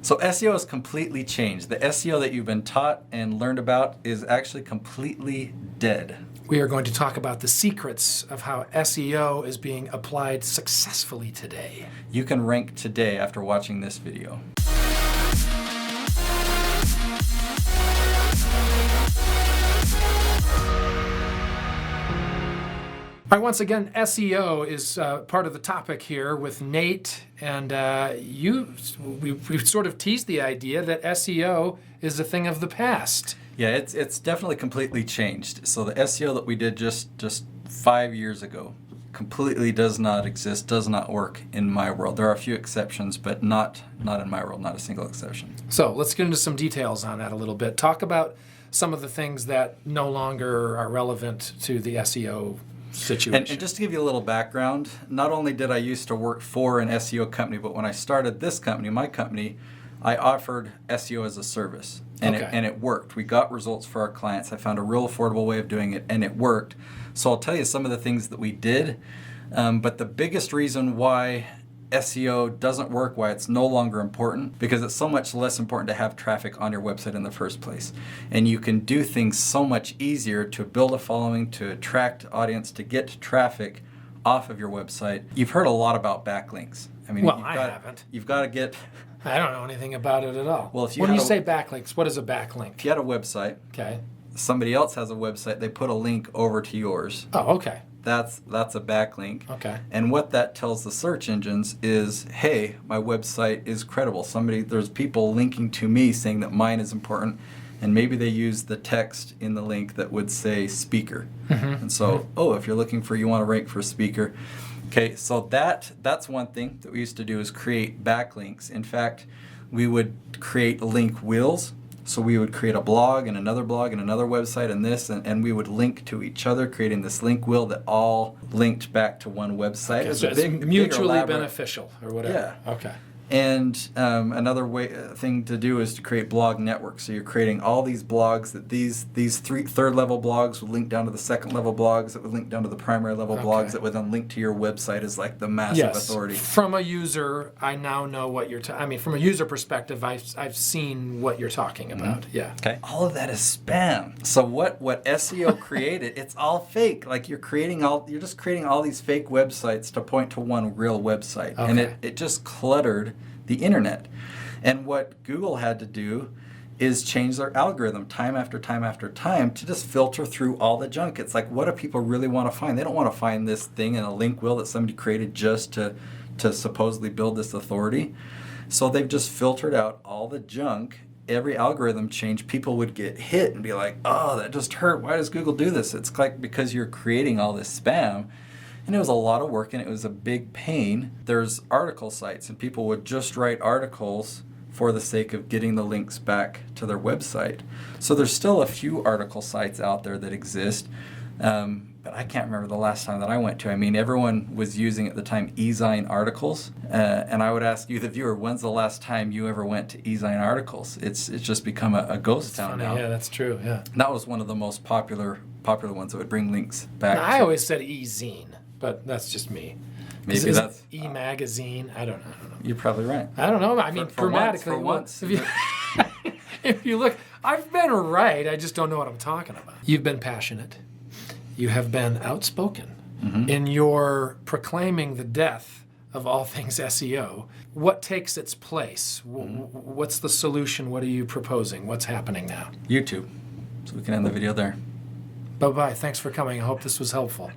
So SEO has completely changed. The SEO that you've been taught and learned about is actually completely dead. We are going to talk about the secrets of how SEO is being applied successfully today. You can rank today after watching this video. All right, once again, SEO is part of the topic here with Nate, and we've sort of teased the idea that SEO is a thing of the past. Yeah, it's definitely completely changed. So the SEO that we did just 5 years ago completely does not exist, does not work in my world. There are a few exceptions, but not in my world, not a single exception. So let's get into some details on that a little bit. Talk about some of the things that no longer are relevant to the SEO situation. And just to give you a little background, not only did I used to work for an SEO company, but when I started this company, my company, I offered SEO as a service, and it worked. We got results for our clients. I found a real affordable way of doing it, and it worked. So I'll tell you some of the things that we did, but the biggest reason why SEO doesn't work, why it's no longer important, because it's so much less important to have traffic on your website in the first place. And you can do things so much easier to build a following, to attract audience, to get traffic off of your website. You've heard a lot about backlinks. I mean, I haven't. You've got to get... I don't know anything about it at all. Well, when you say backlinks, what is a backlink? If you had a website, okay, somebody else has a website, they put a link over to yours. Oh, okay. That's a backlink. Okay. And what that tells the search engines is, hey, my website is credible. There's people linking to me saying that mine is important, and maybe they use the text in the link that would say speaker. Mm-hmm. And so, if you're looking you want to rank for speaker. Okay, so that's one thing that we used to do is create backlinks. In fact, we would create link wheels. So we would create a blog and another website and this, and we would link to each other, creating this link wheel that all linked back to one website. Okay, so it's mutually beneficial or whatever. Yeah. Okay. And another thing to do is to create blog networks. So you're creating all these blogs that these third level blogs would link down to the second level blogs that would link down to the primary level blogs that would then link to your website as like the massive authority. From a user, I now know what you're from a user perspective, I've seen what you're talking about. Mm-hmm. Yeah. Okay. All of that is spam. So what SEO created, it's all fake. Like you're just creating all these fake websites to point to one real website. Okay. And it just cluttered the internet. And what Google had to do is change their algorithm time after time after time to just filter through all the junk. It's like, what do people really want to find? They don't want to find this thing in a link wheel that somebody created just to supposedly build this authority. So they've just filtered out all the junk. Every algorithm change, people would get hit and be like, oh, that just hurt. Why does Google do this? It's like because you're creating all this spam. And it was a lot of work, and it was a big pain. There's article sites, and people would just write articles for the sake of getting the links back to their website. So there's still a few article sites out there that exist, but I can't remember the last time that I went to. I mean, everyone was using at the time eZine articles, and I would ask you, the viewer, when's the last time you ever went to eZine articles? It's just become a ghost town now. Yeah, that's true. Yeah, that was one of the most popular ones that would bring links back. Now, I always said eZine. But that's just me. Maybe that's e-magazine. I don't know. You're probably right. I don't know. I mean, grammatically, for once. If you look, I've been right. I just don't know what I'm talking about. You've been passionate. You have been outspoken in your proclaiming the death of all things SEO. What takes its place? What's the solution? What are you proposing? What's happening now? YouTube. So we can end the video there. Bye-bye. Thanks for coming. I hope this was helpful.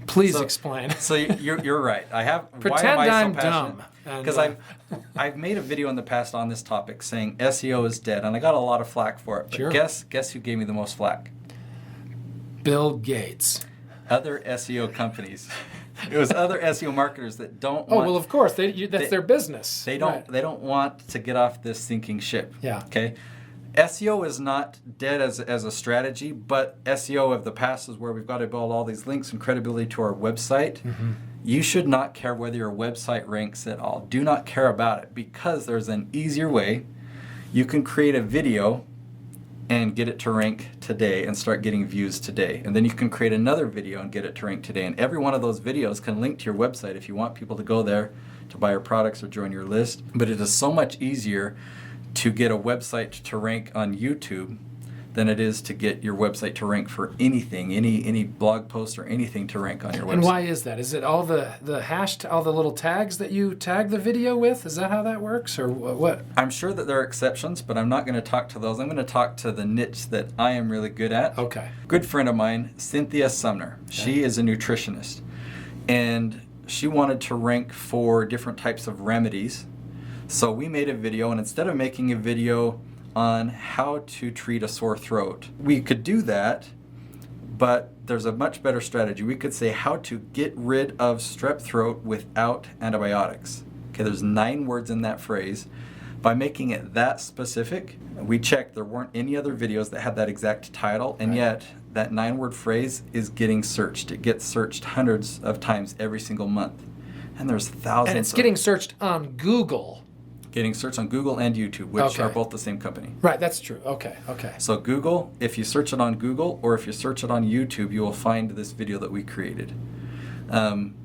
Please explain. So you're right. I have. Pretend why am I I'm so passionate? Dumb. Because I've made a video in the past on this topic saying SEO is dead, and I got a lot of flack for it. But sure. Guess who gave me the most flack? Bill Gates. Other SEO companies. It was other SEO marketers that don't. Well, of course, that's their business. They don't. Right. They don't want to get off this sinking ship. Yeah. Okay. SEO is not dead as a strategy, but SEO of the past is where we've got to build all these links and credibility to our website. Mm-hmm. You should not care whether your website ranks at all. Do not care about it, because there's an easier way. You can create a video and get it to rank today and start getting views today. And then you can create another video and get it to rank today. And every one of those videos can link to your website if you want people to go there to buy your products or join your list. But it is so much easier to get a website to rank on YouTube than it is to get your website to rank for anything, any blog post or anything to rank on your website. And why is that? Is it all the all the little tags that you tag the video with? Is that how that works, or what? I'm sure that there are exceptions, but I'm not going to talk to those. I'm going to talk to the niche that I am really good at. Okay. Good friend of mine, Cynthia Sumner. Okay. She is a nutritionist, and she wanted to rank for different types of remedies. So we made a video, and instead of making a video on how to treat a sore throat, we could do that, but there's a much better strategy. We could say how to get rid of strep throat without antibiotics. Okay, there's 9 words in that phrase. By making it that specific, we checked there weren't any other videos that had that exact title, and yet that 9-word phrase is getting searched. It gets searched hundreds of times every single month. And there's thousands. And it's getting searched on Google. Getting searched on Google and YouTube, which are both the same company. Right, that's true. Okay. So Google, if you search it on Google or if you search it on YouTube, you will find this video that we created. And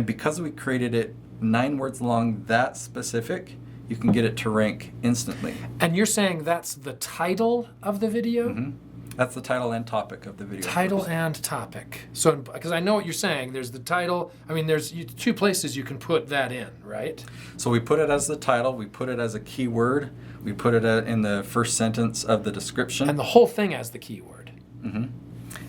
because we created it 9 words long, that specific, you can get it to rank instantly. And you're saying that's the title of the video? Mm-hmm. That's the title and topic of the video. Title and topic. So, because I know what you're saying, there's the title. I mean, there's 2 places you can put that in, right? So we put it as the title. We put it as a keyword. We put it in the first sentence of the description. And the whole thing as the keyword. Mm-hmm.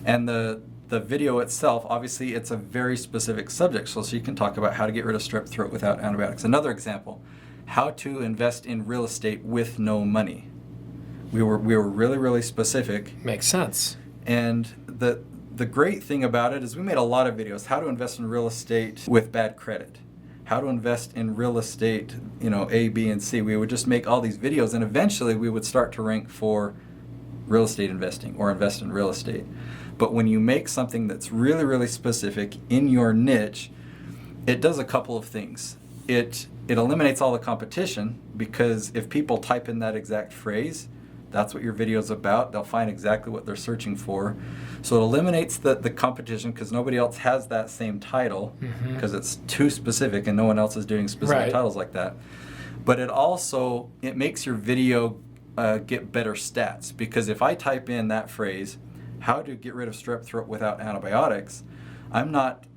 And the video itself, obviously, it's a very specific subject. So you can talk about how to get rid of strep throat without antibiotics. Another example, how to invest in real estate with no money. We were really, really specific. Makes sense. And the great thing about it is we made a lot of videos. How to invest in real estate with bad credit. How to invest in real estate, A, B, and C. We would just make all these videos, and eventually we would start to rank for real estate investing or invest in real estate. But when you make something that's really, really specific in your niche, it does a couple of things. It eliminates all the competition, because if people type in that exact phrase, that's what your video is about. They'll find exactly what they're searching for. So it eliminates the competition, because nobody else has that same title, because it's too specific and no one else is doing specific titles like that. But it makes your video get better stats, because if I type in that phrase, how to get rid of strep throat without antibiotics, I'm not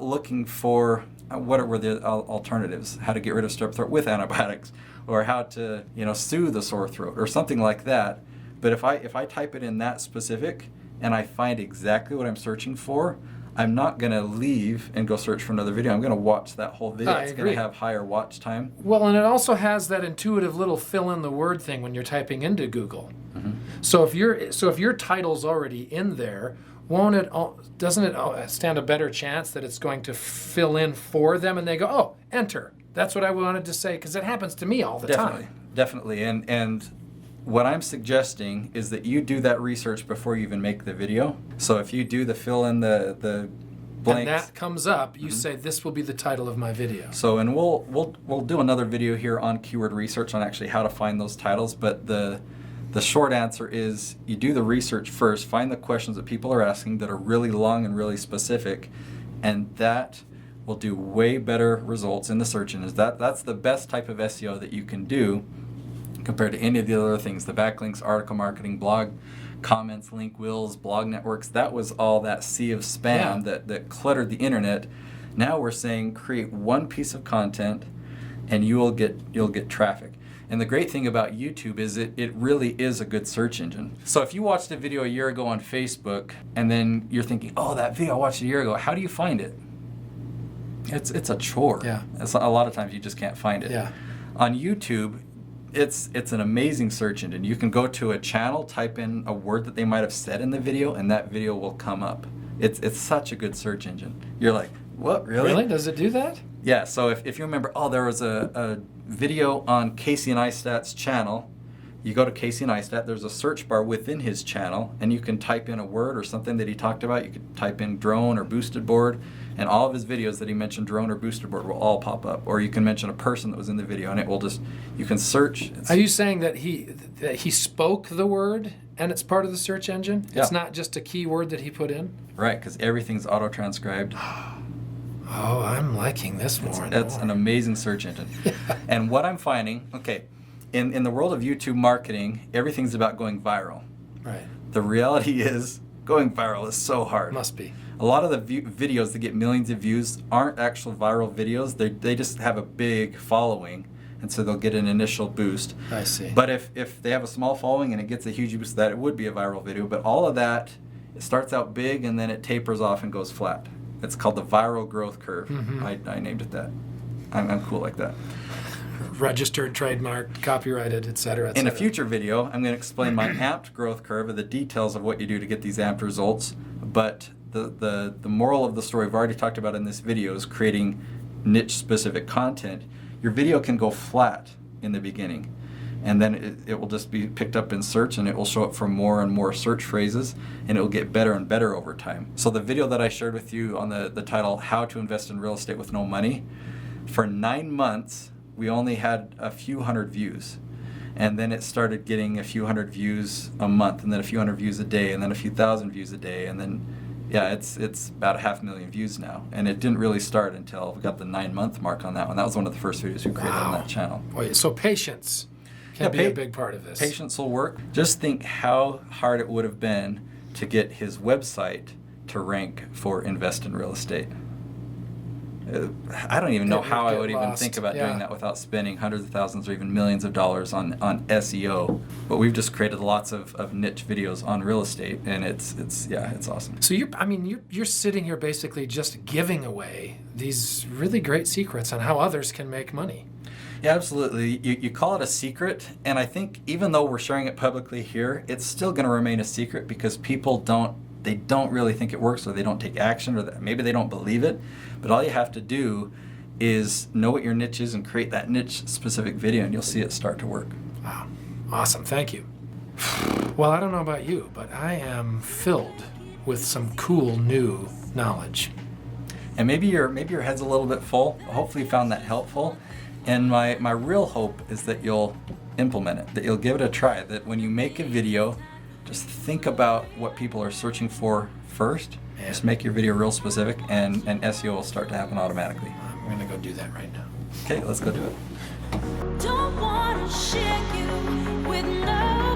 looking for what were the alternatives, how to get rid of strep throat with antibiotics, or how to soothe the sore throat or something like that. But if I type it in that specific and I find exactly what I'm searching for, I'm not going to leave and go search for another video. I'm going to watch that whole video. It's going to have higher watch time. Well, and it also has that intuitive little fill in the word thing when you're typing into Google. So if your title's already in there, doesn't it stand a better chance that it's going to fill in for them, and they go, oh, enter. That's what I wanted to say, because it happens to me all the time. Definitely. And what I'm suggesting is that you do that research before you even make the video. So if you do the fill in the blanks, and that comes up, you say this will be the title of my video. So, and we'll do another video here on keyword research on actually how to find those titles, but the short answer is you do the research first, find the questions that people are asking that are really long and really specific, and that will do way better results in the search engines. That's the best type of SEO that you can do compared to any of the other things. The backlinks, article marketing, blog comments, link wheels, blog networks, that was all that sea of spam that cluttered the internet. Now we're saying create one piece of content and you'll get traffic. And the great thing about YouTube is it really is a good search engine. So if you watched a video a year ago on Facebook and then you're thinking, oh, that video I watched a year ago, how do you find it? It's a chore. Yeah. A lot of times you just can't find it. Yeah. On YouTube, it's an amazing search engine. You can go to a channel, type in a word that they might have said in the video, and that video will come up. It's such a good search engine. You're like, what, really? Really? Does it do that? Yeah, so if you remember, there was a video on Casey Neistat's channel. You go to Casey Neistat, there's a search bar within his channel, and you can type in a word or something that he talked about. You could type in drone or boosted board, and all of his videos that he mentioned drone or boosted board will all pop up. Or you can mention a person that was in the video, and it will you can search. Are you saying that he spoke the word and it's part of the search engine? Yeah. It's not just a keyword that he put in? Right, because everything's auto-transcribed. Oh, I'm liking this more. It's an amazing search engine. And what I'm finding, in the world of YouTube marketing, everything's about going viral. Right. The reality is going viral is so hard. Must be. A lot of the videos that get millions of views aren't actual viral videos. They just have a big following, and so they'll get an initial boost. I see. But if they have a small following and it gets a huge boost, that it would be a viral video. But all of that, it starts out big and then it tapers off and goes flat. It's called the viral growth curve. Mm-hmm. I named it that. I'm cool like that. Registered, trademarked, copyrighted, et cetera, et In a cetera. future video, I'm going to explain my amped growth curve and the details of what you do to get these amped results. But the moral of the story we've already talked about in this video is creating niche-specific content. Your video can go flat in the beginning, and then it will just be picked up in search, and it will show up for more and more search phrases, and it will get better and better over time. So the video that I shared with you on the title, How to Invest in Real Estate with No Money, for 9 months, we only had a few hundred views. And then it started getting a few hundred views a month, and then a few hundred views a day, and then a few thousand views a day, and then, yeah, it's about 500,000 views now. And it didn't really start until we got the 9-month mark on that one. That was one of the first videos we created on that channel. Boy, so patience can be a big part of this. Patience will work. Just think how hard it would have been to get his website to rank for invest in real estate. I don't even know how I would even think about doing that without spending hundreds of thousands or even millions of dollars on SEO. But we've just created lots of niche videos on real estate, and it's awesome. So you're sitting here basically just giving away these really great secrets on how others can make money. Yeah, absolutely. You call it a secret, and I think even though we're sharing it publicly here, it's still going to remain a secret because people don't really think it works, or they don't take action, or maybe they don't believe it. But all you have to do is know what your niche is and create that niche-specific video, and you'll see it start to work. Wow. Awesome. Thank you. Well, I don't know about you, but I am filled with some cool new knowledge. And maybe your head's a little bit full. Hopefully you found that helpful. And my real hope is that you'll implement it, that you'll give it a try, that when you make a video, just think about what people are searching for first. Yeah. Just make your video real specific, and SEO will start to happen automatically. I'm going to go do that right now. Okay, let's go do it. Don't wanna shake you with no